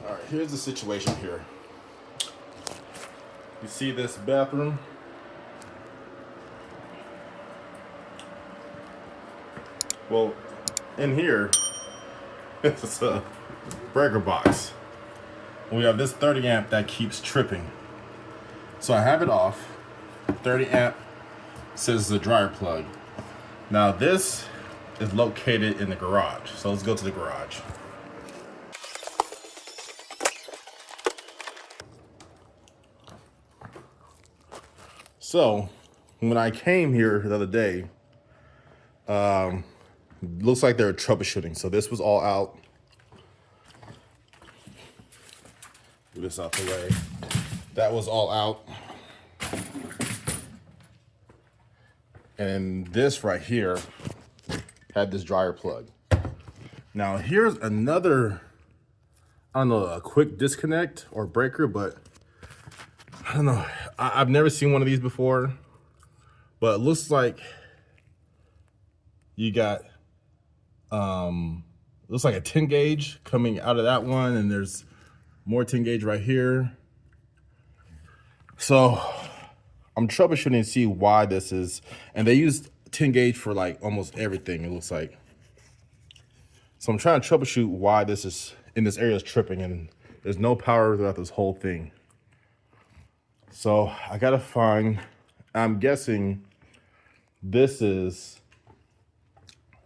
All right, here's the situation here. You see this bathroom? Well, in here, it's a breaker box. We have this 30 amp that keeps tripping. So I have it off. 30 amp says the dryer plug. Now this is located in the garage. So let's go to the garage. So when I came here the other day, looks like they're troubleshooting. So this was all out. Move this out the way. That was all out. And this right here had this dryer plug. Now here's another, I don't know, a quick disconnect or breaker, but I don't know. I've never seen one of these before, but it looks like you got, looks like a 10 gauge coming out of that one, and there's more 10 gauge right here. So I'm troubleshooting to see why this is, and they used 10 gauge for like almost everything, it looks like. So I'm trying to troubleshoot why this is in this area is tripping, and there's no power throughout this whole thing. So I gotta find, I'm guessing this is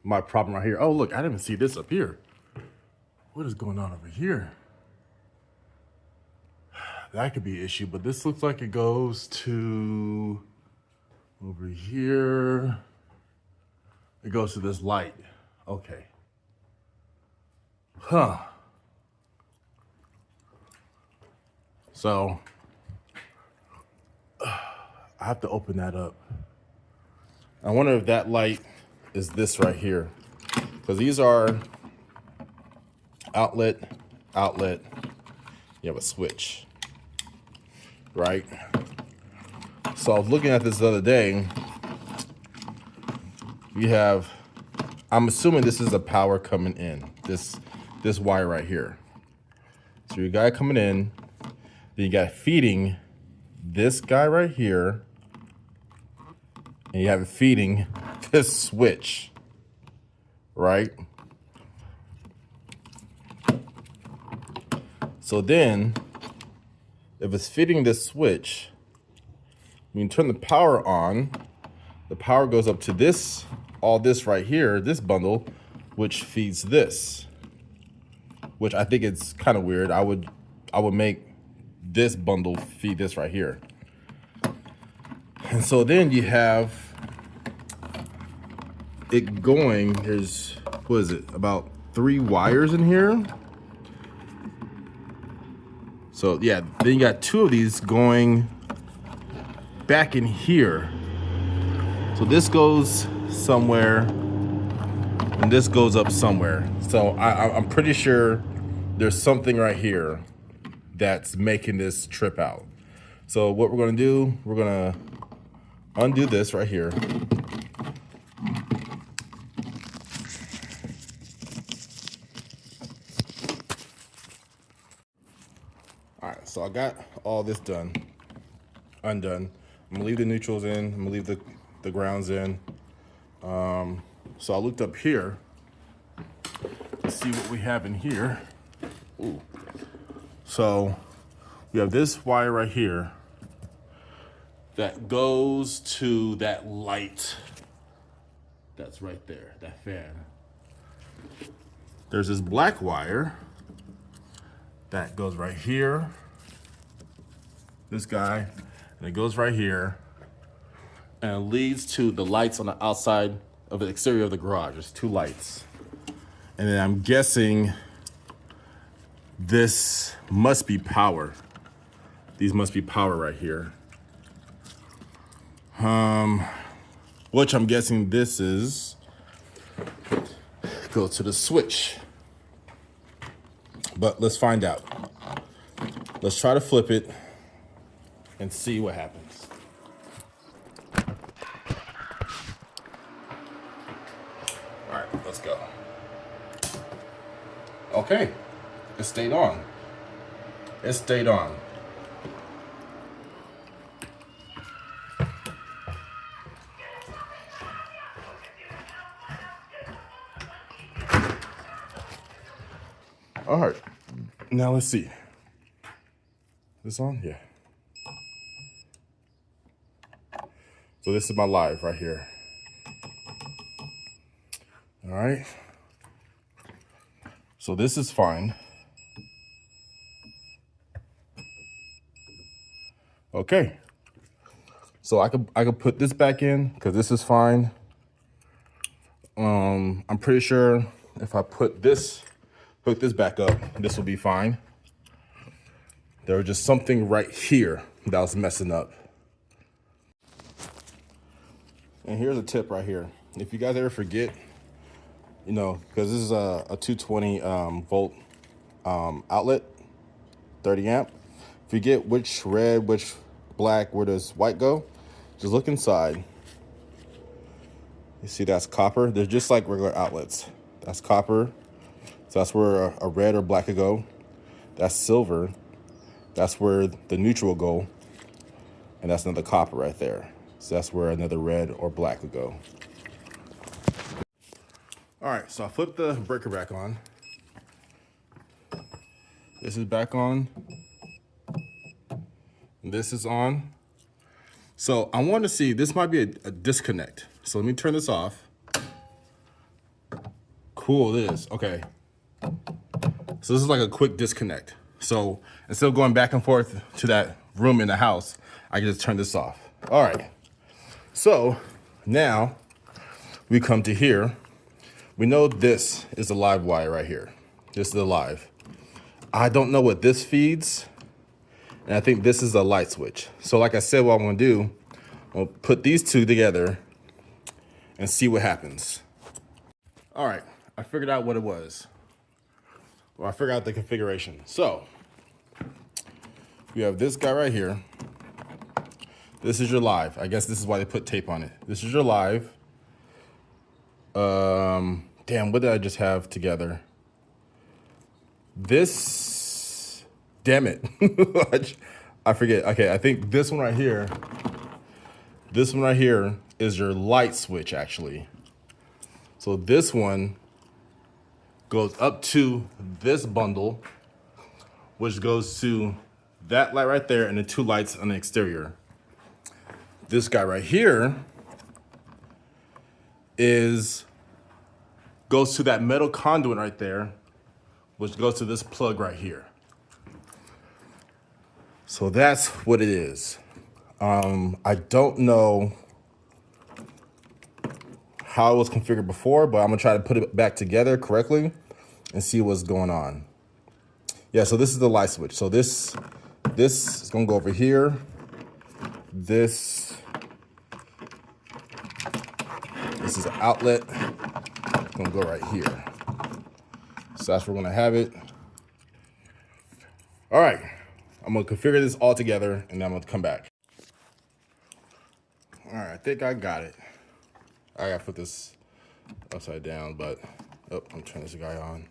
my problem right here. Oh, look, I didn't even see this up here. What is going on over here? That could be an issue, but this looks like it goes to over here. It goes to this light. Okay. Huh. So I have to open that up. I wonder if that light is this right here, because these are outlet, outlet. You have a switch, right? So I was looking at this the other day. We have, I'm assuming this is the power coming in, this wire right here. So you got it coming in, then you got feeding this guy right here, and you have it feeding this switch, right? So then, if it's feeding this switch, when you turn the power on, the power goes up to this, all this right here, this bundle, which feeds this, which I think it's kind of weird. I would make this bundle feed this right here. And so then you have it going, there's, what is it, about 3 wires in here. So yeah, then you got 2 of these going back in here. So this goes somewhere, and this goes up somewhere. So I'm pretty sure there's something right here that's making this trip out. So what we're gonna do, we're gonna undo this right here. All right, so I got all this undone. I'm gonna leave the neutrals in, I'm gonna leave the grounds in. So I looked up here to see what we have in here. Ooh. So we have this wire right here that goes to that light that's right there, that fan. There's this black wire that goes right here, this guy, and it goes right here, and it leads to the lights on the outside of the exterior of the garage. There's 2 lights. And then I'm guessing this must be power. These must be power right here. Which I'm guessing this is, go to the switch. But let's find out. Let's try to flip it and see what happens. All right, let's go. Okay, it stayed on. It stayed on. All right, now let's see. This on? Yeah. So this is my live right here. All right. So this is fine. Okay. So I could put this back in because this is fine. I'm pretty sure if I hook this back up, this will be fine. There was just something right here that was messing up. And here's a tip right here. If you guys ever forget, you know, because this is a 220 volt outlet, 30 amp. If you get which red, which black, where does white go, just look inside. You see that's copper. They're just like regular outlets. That's copper. So that's where a red or black could go. That's silver. That's where the neutral will go. And that's another copper right there. So that's where another red or black would go. All right, so I flipped the breaker back on. This is back on. This is on. So I want to see, this might be a disconnect. So let me turn this off. Cool, it is, okay. So this is like a quick disconnect. So instead of going back and forth to that room in the house, I can just turn this off. All right, so now we come to here. We know this is the live wire right here. This is the live. I don't know what this feeds, and I think this is a light switch. So like I said, what I'm gonna do, I'll put these two together and see what happens. All right, I figured out what it was. Well, I figured out the configuration. So we have this guy right here. This is your live. I guess this is why they put tape on it. This is your live. Damn, what did I just have together? This, damn it. I forget. Okay, I think this one right here is your light switch actually. So this one goes up to this bundle, which goes to that light right there and the two lights on the exterior. This guy right here goes to that metal conduit right there, which goes to this plug right here. So that's what it is. I don't know how it was configured before, but I'm gonna try to put it back together correctly and see what's going on. Yeah, so this is the light switch. So this is gonna go over here. This is an outlet. It's gonna go right here. So that's where we're gonna have it. All right, I'm gonna configure this all together and then I'm gonna come back. All right, I think I got it. I gotta put this upside down, but I'm turning this guy on.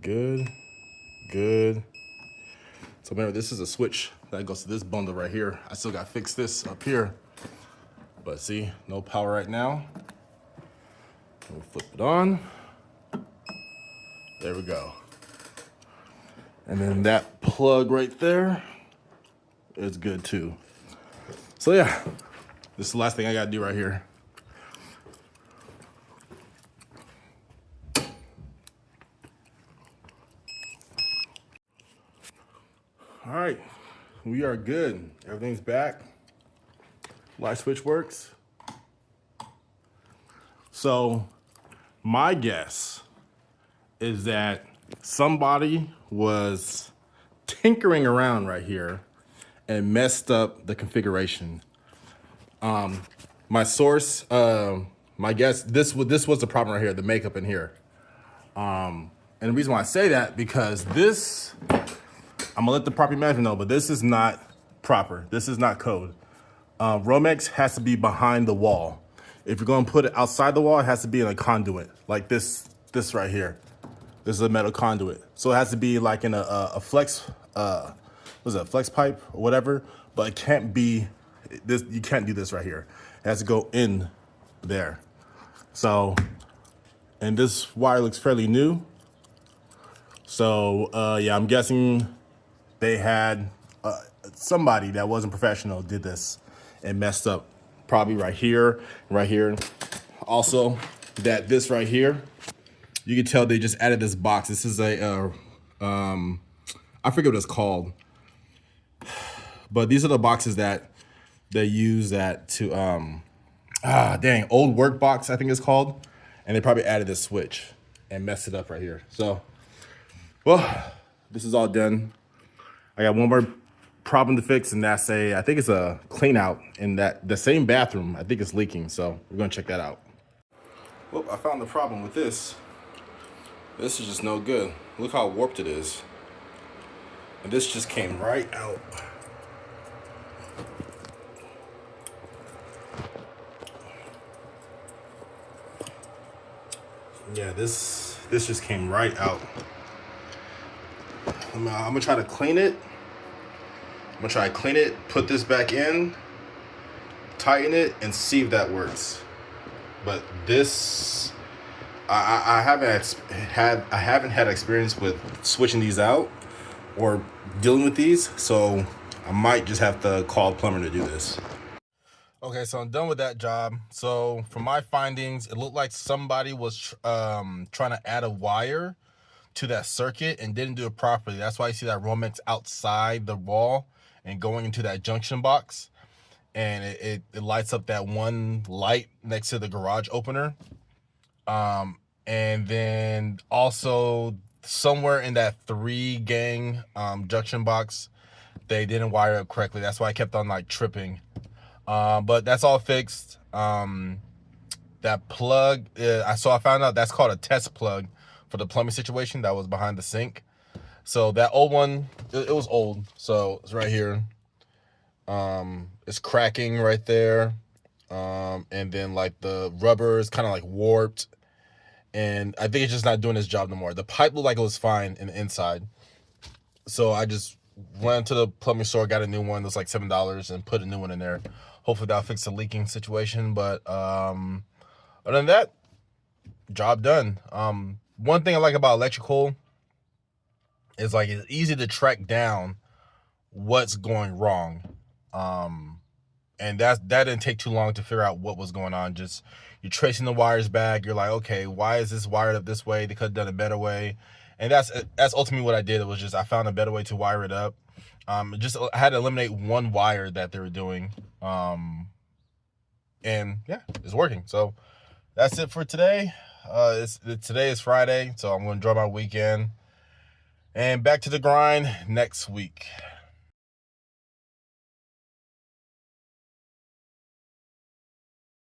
Good. So remember, this is a switch that goes to this bundle right here. I still gotta fix this up here, but see, no power right now. We'll flip it on. There we go. And then that plug right there is good too. So yeah, this is the last thing I gotta do right here. All right, we are good. Everything's back. Light switch works. So my guess is that somebody was tinkering around right here and messed up the configuration. My source, my guess, this was the problem right here, the makeup in here. And the reason why I say that, because this, I'm gonna let the property manager know, but this is not proper. This is not code. Romex has to be behind the wall. If you're gonna put it outside the wall, it has to be in a conduit, like this right here. This is a metal conduit. So it has to be like in a flex, was it a flex pipe or whatever, but it can't be this. You can't do this right here. It has to go in there. So, and this wire looks fairly new. So yeah, I'm guessing they had somebody that wasn't professional did this and messed up, probably right here, right here. Also, this right here, you can tell they just added this box. This is a, I forget what it's called, but these are the boxes that they use that to, old work box, I think it's called. And they probably added this switch and messed it up right here. So, well, this is all done. I got one more problem to fix, and that's I think it's a clean out in the same bathroom. I think it's leaking, so we're gonna check that out. Well, I found the problem with this. This is just no good. Look how warped it is. And this just came right out. Yeah, this just came right out. I'm gonna try to clean it. Put this back in, tighten it, and see if that works. But this, I haven't had experience with switching these out or dealing with these, so I might just have to call a plumber to do this. Okay, so I'm done with that job. So from my findings, it looked like somebody was trying to add a wire to that circuit and didn't do it properly. That's why you see that Romex outside the wall and going into that junction box, and it lights up that one light next to the garage opener. And then also somewhere in that 3-gang junction box, they didn't wire up correctly. That's why I kept on like tripping. But that's all fixed. That plug, I found out that's called a test plug for the plumbing situation that was behind the sink. So that old one, it was old. So it's right here. It's cracking right there. And then like the rubber is kind of like warped. And I think it's just not doing its job no more. The pipe looked like it was fine in the inside. So I just went to the plumbing store, got a new one that's like $7 and put a new one in there. Hopefully that'll fix the leaking situation. But other than that, job done. One thing I like about electrical is like it's easy to track down what's going wrong. And that didn't take too long to figure out what was going on. Just you're tracing the wires back. You're like, okay, why is this wired up this way? They could have done a better way. And that's ultimately what I did. It was just I found a better way to wire it up. I had to eliminate one wire that they were doing. And yeah, it's working. So that's it for today. Today is Friday, so I'm going to enjoy my weekend. And back to the grind next week.